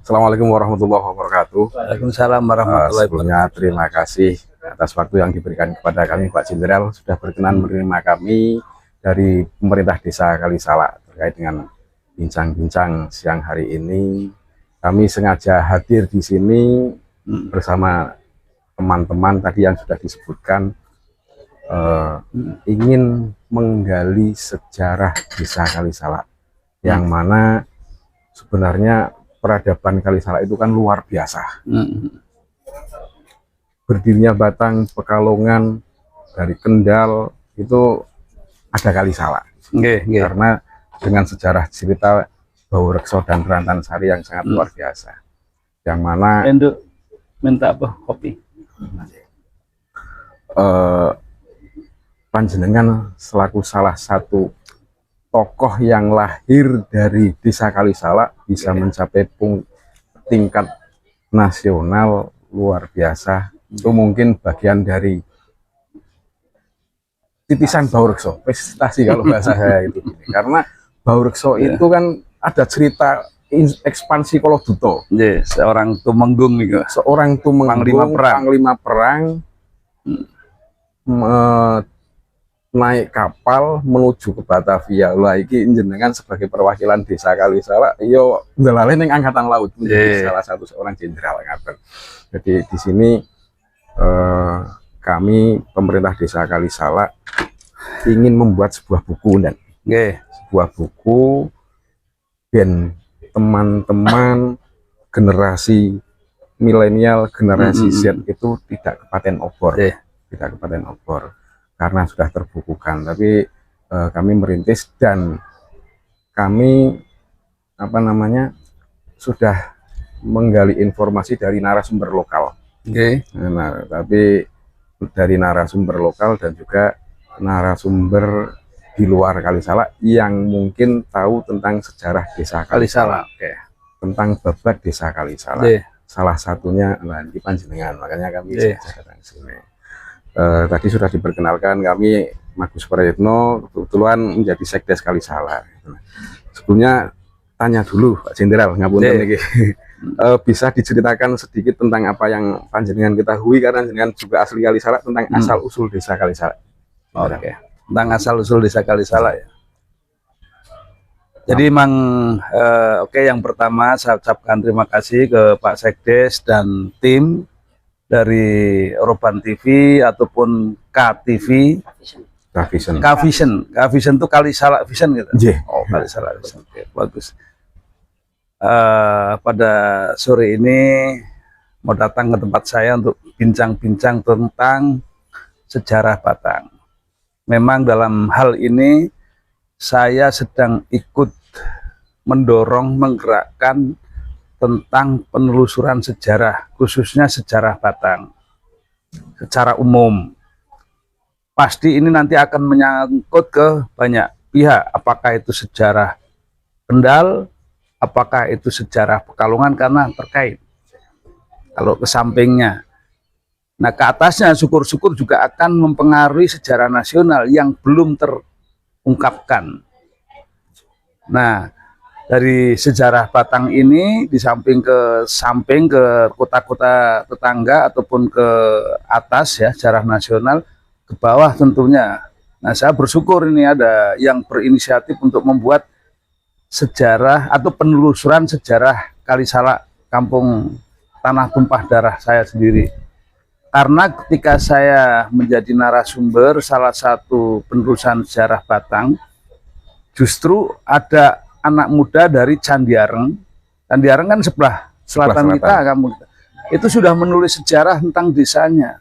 Assalamualaikum warahmatullahi wabarakatuh. Waalaikumsalam warahmatullahi Sebelumnya terima kasih atas waktu yang diberikan kepada kami Pak Jenderal, sudah berkenan menerima kami dari pemerintah desa Kalisalak terkait dengan bincang-bincang siang hari ini. Kami sengaja hadir di sini bersama teman-teman tadi yang sudah disebutkan, ingin menggali sejarah desa Kalisalak, yang mana sebenarnya peradaban Kalisalak itu kan luar biasa. Berdirinya Batang, Pekalongan, dari Kendal itu ada Kalisalak. Karena dengan sejarah cerita Baurekso dan Rantansari yang sangat luar biasa. Yang mana minta apa? Kopi. Panjenengan selaku salah satu tokoh yang lahir dari desa Kalisalak bisa mencapai tingkat nasional luar biasa. Itu mungkin bagian dari titisan Baurekso, prestasi kalau bahasa saya itu. Karena Baurekso itu kan ada cerita ekspansi Koloduto. Seorang tumenggung gitu. Seorang tumenggung, panglima perang, naik kapal menuju ke Batavia. Lah iki jenengan sebagai perwakilan desa Kalisalak yo ndelale ning angkatan laut, menjadi salah satu seorang jenderal ngaten. Jadi di sini kami pemerintah desa Kalisalak ingin membuat sebuah buku dan sebuah buku ben teman-teman generasi milenial, generasi Z itu tidak kepaten obor. Tidak kepaten obor. Karena sudah terbukukan, tapi kami merintis dan kami sudah menggali informasi dari narasumber lokal. Nah, tapi dari narasumber lokal dan juga narasumber di luar Kalisalak yang mungkin tahu tentang sejarah desa Kalisalak, tentang babat desa Kalisalak. Salah satunya di panjenengan, makanya kami datang sini. Tadi sudah diperkenalkan, kami Magus Prayitno kebetulan menjadi Sekdes Kalisalak. Sebelumnya tanya dulu Pak Jenderal, ngapunten niki. Bisa diceritakan sedikit tentang apa yang panjenengan ketahui, karena jenengan juga asli Kalisalak, tentang asal usul desa Kalisalak. Tentang asal usul desa Kalisalak ya. Jadi memang yang pertama saya ucapkan terima kasih ke Pak Sekdes dan tim dari Roban TV ataupun KTV, K-Vision itu Kalisalak Vision gitu. Kalisalak Vision. Bagus. Pada sore ini mau datang ke tempat saya untuk bincang-bincang tentang sejarah Batang. Memang dalam hal ini saya sedang ikut mendorong, menggerakkan tentang penelusuran sejarah, khususnya sejarah Batang secara umum. Pasti ini nanti akan menyangkut ke banyak pihak, apakah itu sejarah Kendal, apakah itu sejarah Pekalongan, karena terkait. Kalau ke sampingnya, nah ke atasnya syukur-syukur juga akan mempengaruhi sejarah nasional yang belum terungkapkan. Nah, dari sejarah Batang ini di samping ke kota-kota tetangga ataupun ke atas ya, sejarah nasional, ke bawah tentunya. Nah, saya bersyukur ini ada yang berinisiatif untuk membuat sejarah atau penelusuran sejarah Kalisalak, kampung tanah tumpah darah saya sendiri. Karena ketika saya menjadi narasumber salah satu penelusuran sejarah Batang, justru ada anak muda dari Candiareng. Candiareng kan sebelah selatan kita, kampung kita. Itu sudah menulis sejarah tentang desanya.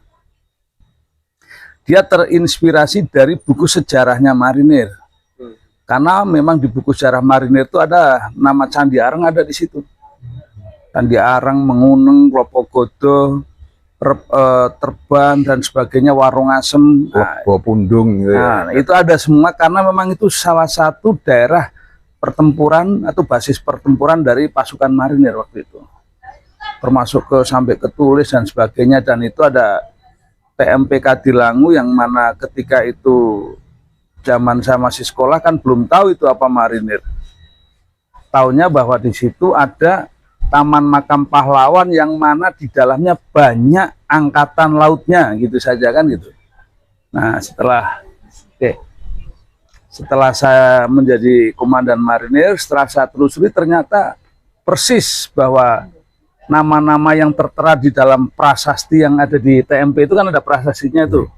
Dia terinspirasi dari buku sejarahnya Marinir. Karena memang di buku sejarah Marinir itu ada nama Candiareng, ada di situ. Candiareng, Menguneng, Klopogodo, Terban dan sebagainya, Warung Asem, Pundung. Nah, itu ada semua karena memang itu salah satu daerah pertempuran atau basis pertempuran dari pasukan Marinir waktu itu, termasuk sampai ke Tulis dan sebagainya. Dan itu ada TMP Kadilangu yang mana ketika itu zaman saya masih sekolah kan belum tahu itu apa marinir. Taunya bahwa di situ ada Taman Makam Pahlawan yang mana di dalamnya banyak angkatan lautnya, gitu saja kan gitu. Nah, setelah saya menjadi komandan marinir, setelah saya telusuri ternyata persis bahwa nama-nama yang tertera di dalam prasasti yang ada di TMP itu kan ada prasastinya itu.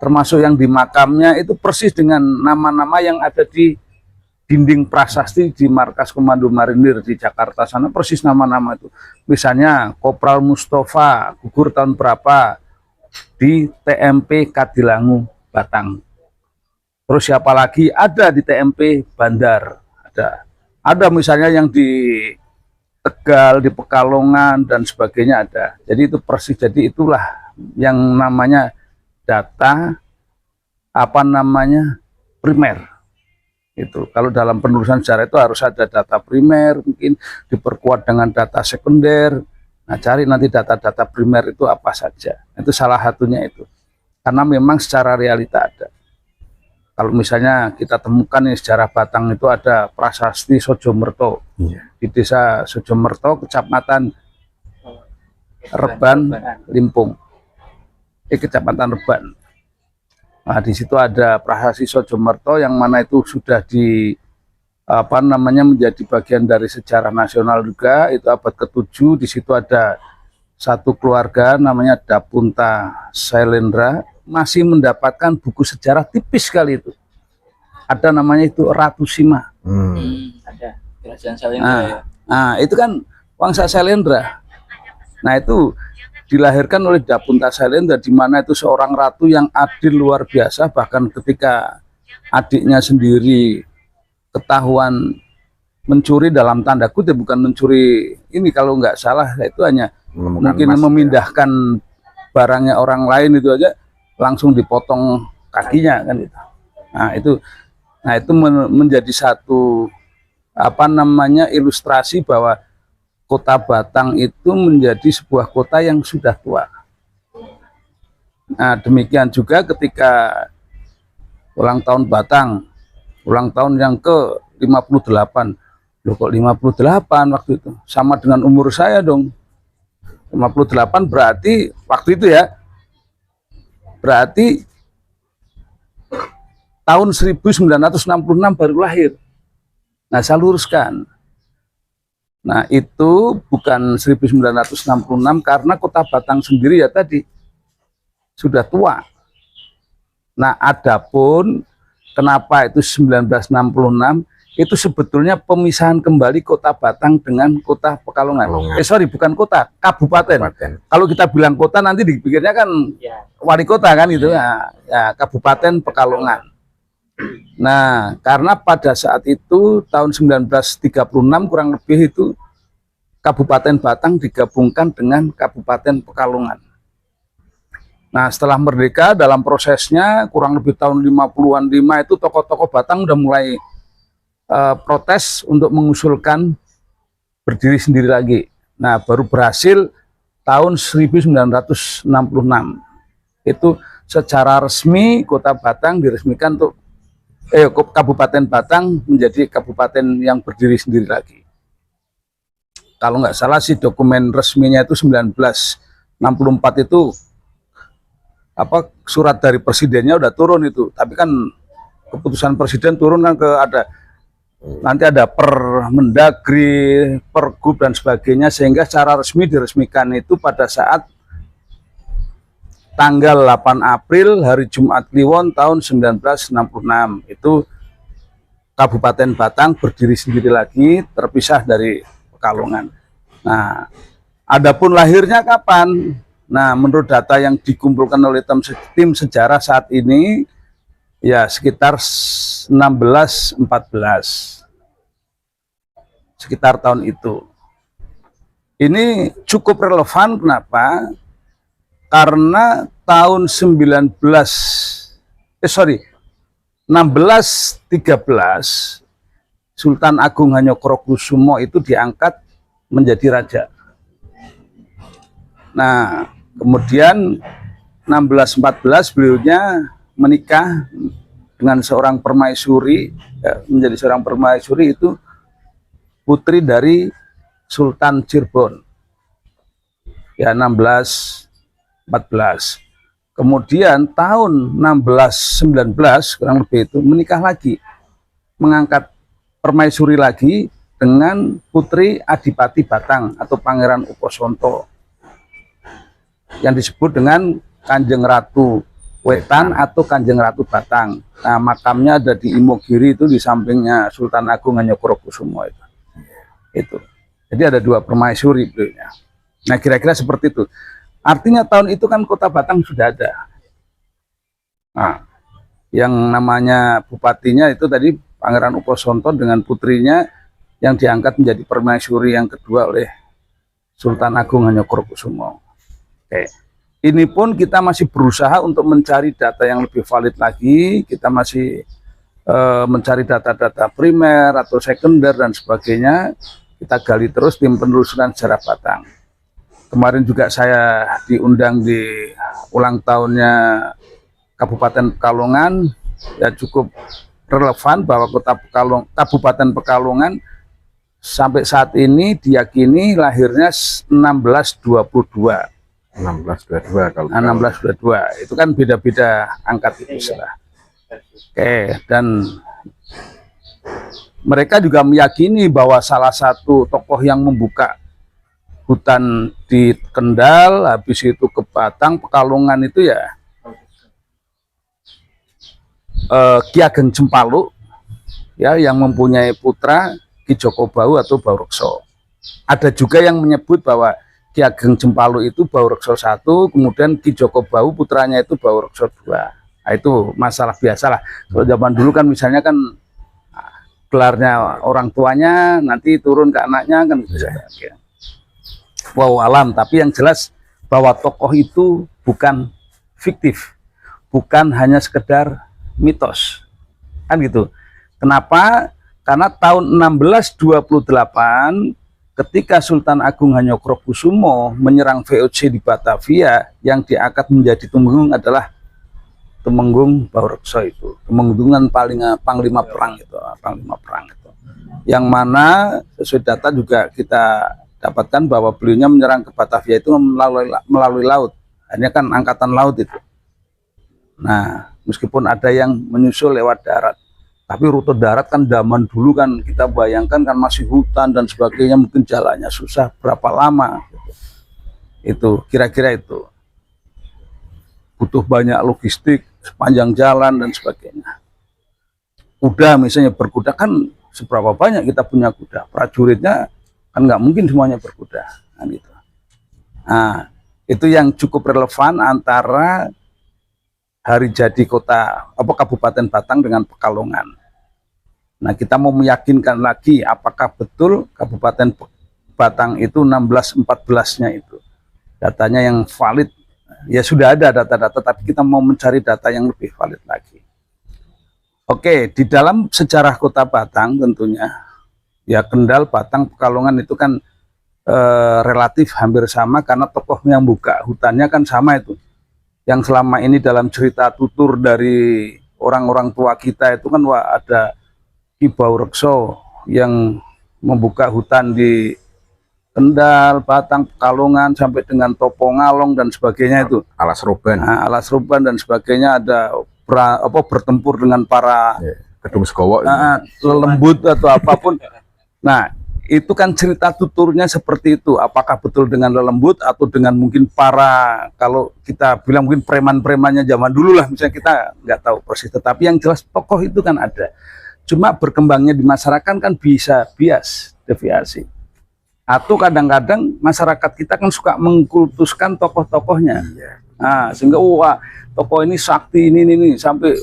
Termasuk yang di makamnya itu persis dengan nama-nama yang ada di dinding prasasti di markas Komando Marinir di Jakarta sana, persis nama-nama itu. Misalnya Kopral Mustafa gugur tahun berapa di TMP Kadilangu Batang. Terus siapa lagi ada di TMP Bandar, ada misalnya yang di Tegal, di Pekalongan dan sebagainya ada. Jadi itu persis, jadi itulah yang namanya data primer. Itu kalau dalam penelusuran sejarah itu harus ada data primer, mungkin diperkuat dengan data sekunder. Nah, cari nanti data-data primer itu apa saja. Itu salah satunya itu. Karena memang secara realita ada. Kalau misalnya kita temukan nih sejarah Batang itu ada prasasti Sojomerto. Di desa Sojomerto, kecamatan Reban, Limpung. Kecamatan Reban. Nah, di situ ada prasasti Sojomerto yang mana itu sudah menjadi bagian dari sejarah nasional juga. Itu abad ke-7. Di situ ada satu keluarga namanya Dapunta Sailendra masih mendapatkan buku sejarah tipis sekali itu. Ada namanya itu Ratu Sima. Ada kerajaan Sailendra. Nah, itu kan Wangsa Sailendra. Nah, itu dilahirkan oleh Dapunta Sailendra, di mana itu seorang ratu yang adil luar biasa. Bahkan ketika adiknya sendiri ketahuan mencuri, dalam tanda kutip, bukan mencuri ini kalau nggak salah, itu hanya mungkin memindahkan barangnya orang lain, itu aja langsung dipotong kakinya kan itu. Nah itu menjadi satu ilustrasi bahwa kota Batang itu menjadi sebuah kota yang sudah tua. Nah, demikian juga ketika ulang tahun Batang, ulang tahun yang ke-58. Loh, kok 58 waktu itu? Sama dengan umur saya dong. 58 berarti waktu itu ya, berarti tahun 1966 baru lahir. Nah, saya luruskan. Nah, itu bukan 1966 karena kota Batang sendiri ya tadi sudah tua. Nah, adapun kenapa itu 1966, itu sebetulnya pemisahan kembali kota Batang dengan kota Pekalongan. Bukan kota, kabupaten. Kalau kita bilang kota nanti dipikirnya kan wali kota kan itu ya, Kabupaten Pekalongan. Nah, karena pada saat itu tahun 1936 kurang lebih itu Kabupaten Batang digabungkan dengan Kabupaten Pekalongan. Nah, setelah merdeka dalam prosesnya kurang lebih tahun 50-an itu tokoh-tokoh Batang udah mulai protes untuk mengusulkan berdiri sendiri lagi. Nah, baru berhasil tahun 1966. Itu secara resmi kota Batang diresmikan untuk Kabupaten Batang menjadi kabupaten yang berdiri sendiri lagi. Kalau nggak salah sih dokumen resminya itu 1964 itu surat dari presidennya udah turun itu. Tapi kan keputusan presiden turun kan nanti ada Permendagri, Pergub dan sebagainya, sehingga secara resmi diresmikan itu pada saat tanggal 8 April hari Jumat Kliwon tahun 1966. Itu Kabupaten Batang berdiri sendiri lagi, terpisah dari Pekalongan. Nah, adapun lahirnya kapan? Nah, menurut data yang dikumpulkan oleh tim sejarah saat ini ya sekitar 1614. Sekitar tahun itu. Ini cukup relevan, kenapa? Karena tahun 1613 Sultan Agung Hanyokrokusumo itu diangkat menjadi raja. Nah, kemudian 1614 beliaunya menikah dengan seorang permaisuri, ya, menjadi seorang permaisuri itu putri dari Sultan Cirebon, ya 1614. Kemudian tahun 1619 kurang lebih itu menikah lagi, mengangkat permaisuri lagi dengan putri Adipati Batang atau Pangeran Uposonto yang disebut dengan Kanjeng Ratu Wetan atau Kanjeng Ratu Batang. Nah, makamnya ada di Imogiri, itu di sampingnya Sultan Agung Hanyokrokusumo itu. Itu. Jadi ada 2 permaisuri beliaunya. Nah, kira-kira seperti itu. Artinya tahun itu kan kota Batang sudah ada. Nah, yang namanya bupatinya itu tadi Pangeran Uposonto dengan putrinya yang diangkat menjadi permaisuri yang kedua oleh Sultan Agung Hanyokrokusumo. Oke. Ini pun kita masih berusaha untuk mencari data yang lebih valid lagi. Kita masih mencari data-data primer atau sekunder dan sebagainya. Kita gali terus tim penelusuran sejarah Batang. Kemarin juga saya diundang di ulang tahunnya Kabupaten Pekalongan, ya cukup relevan bahwa Kabupaten Pekalongan sampai saat ini diyakini lahirnya 1622. 1622 kalau 1622 itu kan beda-beda angkat itu salah. Oke, dan mereka juga meyakini bahwa salah satu tokoh yang membuka hutan di Kendal, habis itu ke Batang, Pekalongan itu ya Ki Ageng Cempaluk, ya, yang mempunyai putra Ki Joko Bau atau Baurekso. Ada juga yang menyebut bahwa Ki Ageng Cempaluk itu Baurekso 1, kemudian Ki Joko Bau putranya itu Baurekso 2. Nah, itu masalah biasalah. Kalau zaman dulu kan misalnya kan gelarnya orang tuanya nanti turun ke anaknya kan gitu. Ya. Wow alam, tapi yang jelas bahwa tokoh itu bukan fiktif, bukan hanya sekedar mitos, kan gitu. Kenapa? Karena tahun 1628 ketika Sultan Agung Hanyokrokusumo menyerang VOC di Batavia, yang diangkat menjadi tumenggung adalah Temenggung Baurekso itu, Temenggungan Panglima Perang itu, yang mana sesuai data juga kita dapatkan bahwa beliaunya menyerang ke Batavia itu melalui laut, hanya kan angkatan laut itu. Nah, meskipun ada yang menyusul lewat darat, tapi rute darat kan zaman dulu kan kita bayangkan kan masih hutan dan sebagainya, mungkin jalannya susah berapa lama gitu. Itu kira-kira itu butuh banyak logistik, sepanjang jalan dan sebagainya. Kuda misalnya, berkuda kan seberapa banyak kita punya kuda, prajuritnya kan nggak mungkin semuanya berkuda, kan gitu. Nah, itu yang cukup relevan antara hari jadi kota Kabupaten Batang dengan Pekalongan. Nah, kita mau meyakinkan lagi apakah betul Kabupaten Batang itu 1614-nya itu datanya yang valid. Ya sudah ada data-data, tapi kita mau mencari data yang lebih valid lagi. Oke, di dalam sejarah kota Batang tentunya ya Kendal, Batang, Pekalongan itu kan relatif hampir sama karena tokoh yang buka hutannya kan sama itu. Yang selama ini dalam cerita tutur dari orang-orang tua kita itu kan wah, ada Ki Baurekso yang membuka hutan di Kendal, Batang, Pekalongan sampai dengan Topo Ngalong dan sebagainya itu. Alas Roban. Nah, Alas Roban dan sebagainya, ada bertempur dengan para Kedung Segowo, lelembut atau apapun. Nah, itu kan cerita tuturnya seperti itu. Apakah betul dengan lelembut atau dengan mungkin para, kalau kita bilang mungkin preman-premannya zaman dulu lah, misalnya, kita nggak tahu persis. Tetapi yang jelas tokoh itu kan ada. Cuma berkembangnya di masyarakat kan bisa bias, deviasi. Atau kadang-kadang masyarakat kita kan suka mengkultuskan tokoh-tokohnya. Nah, sehingga wah, tokoh ini sakti ini sampai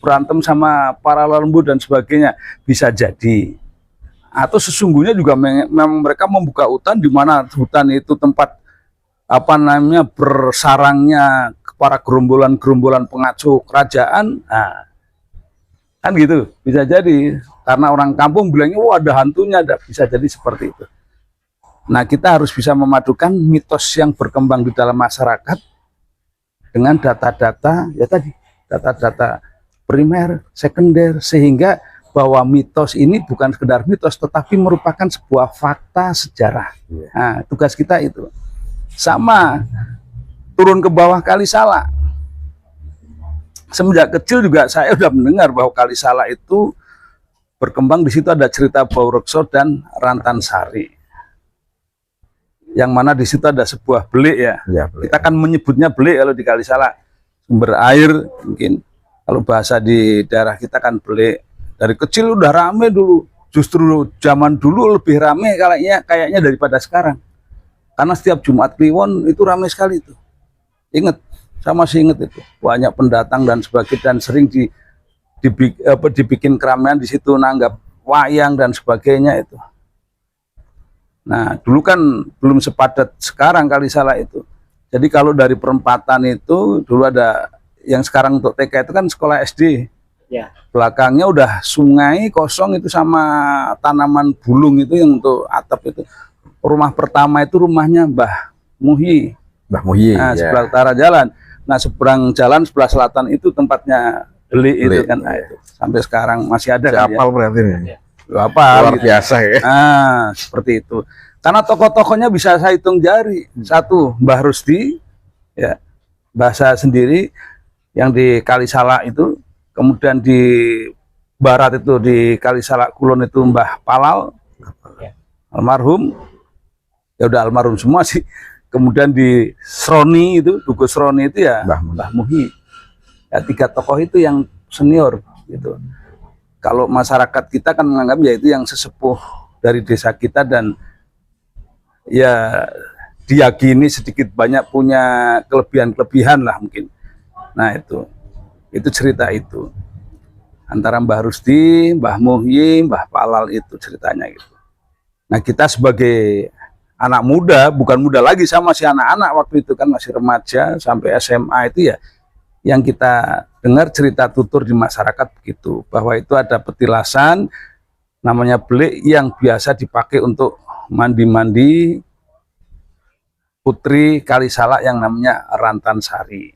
berantem sama para lelembut dan sebagainya, bisa jadi. Atau sesungguhnya juga memang mereka membuka hutan, di mana hutan itu tempat bersarangnya para gerombolan-gerombolan pengacau kerajaan. Nah, kan gitu, bisa jadi karena orang kampung bilangnya wah ada hantunya, bisa jadi seperti itu. Nah, kita harus bisa memadukan mitos yang berkembang di dalam masyarakat dengan data-data, ya tadi, data-data primer, sekunder, sehingga bahwa mitos ini bukan sekedar mitos tetapi merupakan sebuah fakta sejarah. Nah, tugas kita itu. Sama turun ke bawah Kali Salak. Semenjak kecil juga saya sudah mendengar bahwa Kali Salak itu berkembang. Di situ ada cerita Baurekso dan Rantan Sari. Yang mana di situ ada sebuah belik ya. Belik. Kita kan menyebutnya belik kalau di Kali Salak. Sumber air mungkin. Kalau bahasa di daerah kita kan belik. Dari kecil udah rame dulu. Justru zaman dulu lebih rame kayaknya daripada sekarang. Karena setiap Jumat Kliwon itu rame sekali itu. Ingat, saya masih ingat itu. Banyak pendatang dan sebagainya, dan sering dibikin keramaian di situ, nanggap wayang dan sebagainya itu. Nah, dulu kan belum sepadat sekarang Kali Salak itu. Jadi kalau dari perempatan itu dulu ada yang sekarang untuk TK itu kan sekolah SD. Ya. Belakangnya udah sungai kosong itu sama tanaman bulung itu yang untuk atap itu. Rumah pertama itu rumahnya Mbah Muhyi. Mbah Muhyi. Nah, sebelah utara jalan. Nah, seberang jalan sebelah selatan itu tempatnya belik itu kan. Nah, itu. Sampai sekarang masih ada kan ya. Berarti nih. Apal Luar biasa ya. Nah, seperti itu. Karena tokoh-tokohnya bisa saya hitung jari. Satu, Mbah Rusdi, ya, bahasa sendiri yang di Kali Salak itu. Kemudian di barat itu di Kali Salak Kulon itu Mbah Palal, almarhum. Ya udah almarhum semua sih. Kemudian di Sroni itu, Duku Sroni itu ya Mbah Muhyi. Ya, 3 tokoh itu yang senior gitu. Kalau masyarakat kita kan menganggap ya itu yang sesepuh dari desa kita dan ya diyakini sedikit banyak punya kelebihan-kelebihan lah mungkin. Nah, itu cerita itu antara Mbah Rusdi, Mbah Muhyi, Mbah Palal itu ceritanya gitu. Nah, kita sebagai anak muda, bukan muda lagi, sama masih anak-anak waktu itu kan, masih remaja sampai SMA itu ya, yang kita dengar cerita tutur di masyarakat begitu, bahwa itu ada petilasan namanya belik yang biasa dipakai untuk mandi-mandi putri Kali Salak yang namanya Rantan Sari,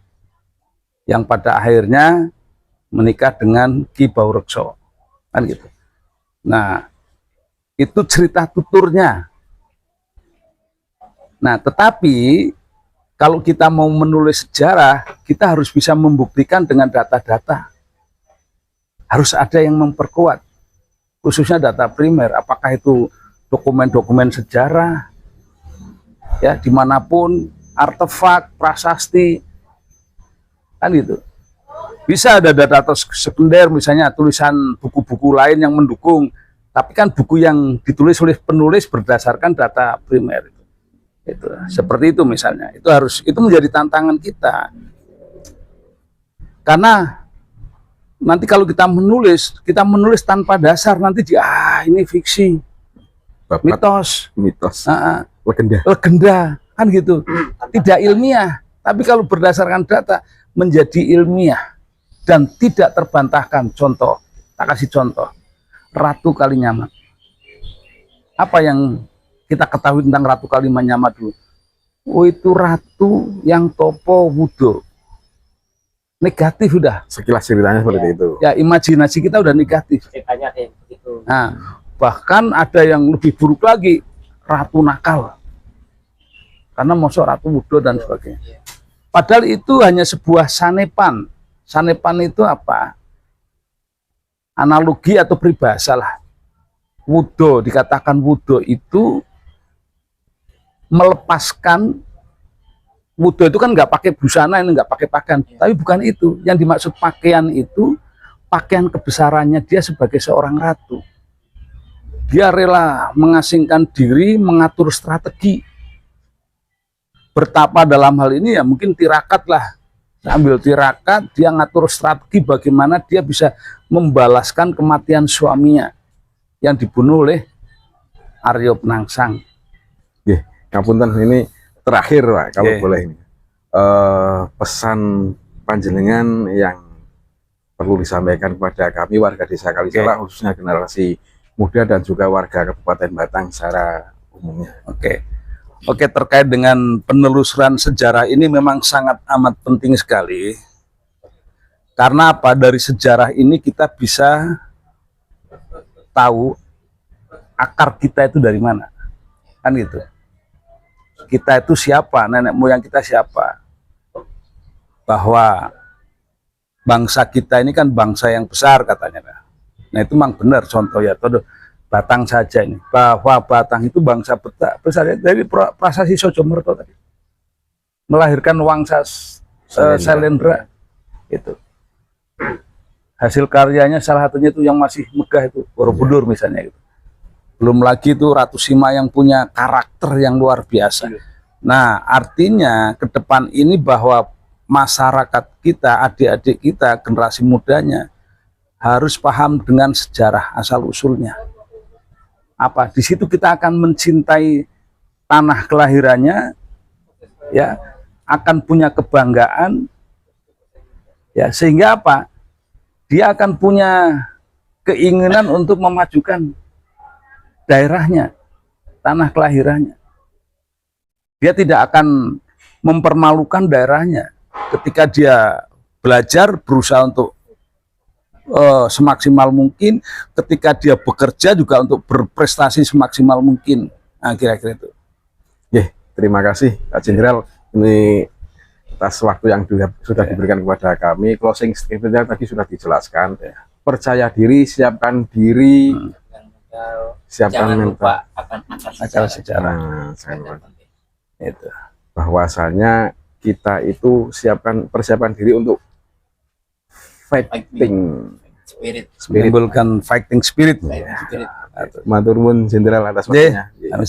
yang pada akhirnya menikah dengan Ki Baurekso kan gitu. Nah, itu cerita tuturnya. Nah, tetapi kalau kita mau menulis sejarah, kita harus bisa membuktikan dengan data-data. Harus ada yang memperkuat, khususnya data primer. Apakah itu dokumen-dokumen sejarah, ya, dimanapun, artefak, prasasti, kan gitu. Bisa ada data sekunder, misalnya tulisan buku-buku lain yang mendukung, tapi kan buku yang ditulis oleh penulis berdasarkan data primer. Itu seperti itu misalnya. Itu menjadi tantangan kita. Karena nanti kalau kita menulis tanpa dasar, nanti ini fiksi, mitos, legenda, kan gitu. Tidak ilmiah. Tapi kalau berdasarkan data menjadi ilmiah dan tidak terbantahkan. Contoh, tak kasih contoh, Ratu Kalinyamat. Apa yang kita ketahui tentang Ratu Kalinyamat dulu? Oh, itu ratu yang topo wudo. Negatif udah. Sekilas ceritanya seperti itu. Ya, imajinasi kita udah negatif. Ceritanya kayak begitu. Nah, bahkan ada yang lebih buruk lagi, ratu nakal. Karena mosok ratu wudo dan sebagainya. Padahal itu hanya sebuah sanepan. Sanepan itu apa? Analogi atau peribahasa lah. Wudo, dikatakan wudo itu melepaskan. Wudo itu kan nggak pakai busana, ini nggak pakai pakaian. Tapi bukan itu. Yang dimaksud pakaian itu, pakaian kebesarannya dia sebagai seorang ratu. Dia rela mengasingkan diri, mengatur strategi. Bertapa dalam hal ini ya mungkin tirakat lah. Sambil tirakat, dia ngatur strategi bagaimana dia bisa membalaskan kematian suaminya yang dibunuh oleh Arya Penangsang. Ngapunten, ini terakhir Pak, kalau boleh ini. Pesan panjenengan yang perlu disampaikan kepada kami warga Desa Kali Salak, khususnya generasi muda dan juga warga Kabupaten Batang secara umumnya. Oke, terkait dengan penelusuran sejarah ini memang sangat amat penting sekali. Karena apa? Dari sejarah ini kita bisa tahu akar kita itu dari mana. Kan gitu. Kita itu siapa, nenek moyang kita siapa. Bahwa bangsa kita ini kan bangsa yang besar katanya. Nah itu memang benar contoh ya. Batang saja ini. Bahwa Batang itu bangsa besar. Dari Prasasti Sojomerto tadi. Melahirkan Wangsa Sailendra. Itu. Hasil karyanya salah satunya itu yang masih megah itu Borobudur misalnya gitu. Belum lagi itu Ratu Sima yang punya karakter yang luar biasa. Nah, artinya ke depan ini bahwa masyarakat kita, adik-adik kita, generasi mudanya harus paham dengan sejarah asal usulnya. Apa? Di situ kita akan mencintai tanah kelahirannya, ya, akan punya kebanggaan, ya, sehingga apa? Dia akan punya keinginan untuk memajukan daerahnya, tanah kelahirannya. Dia tidak akan mempermalukan daerahnya ketika dia belajar, berusaha untuk semaksimal mungkin, ketika dia bekerja juga untuk berprestasi semaksimal mungkin. Nah, kira-kira itu. Terima kasih Pak Jenderal, ini atas waktu yang sudah diberikan kepada kami. Closing statement tadi sudah dijelaskan. Percaya diri, siapkan diri, siapkan Jangan mental. lupa akan Akal sejarah. Nah, saya Itu. bahwasanya kita itu persiapkan diri untuk fighting spirit. Menimbulkan fighting spirit. Spirit. Matur nuwun Jenderal atas waktunya. Kami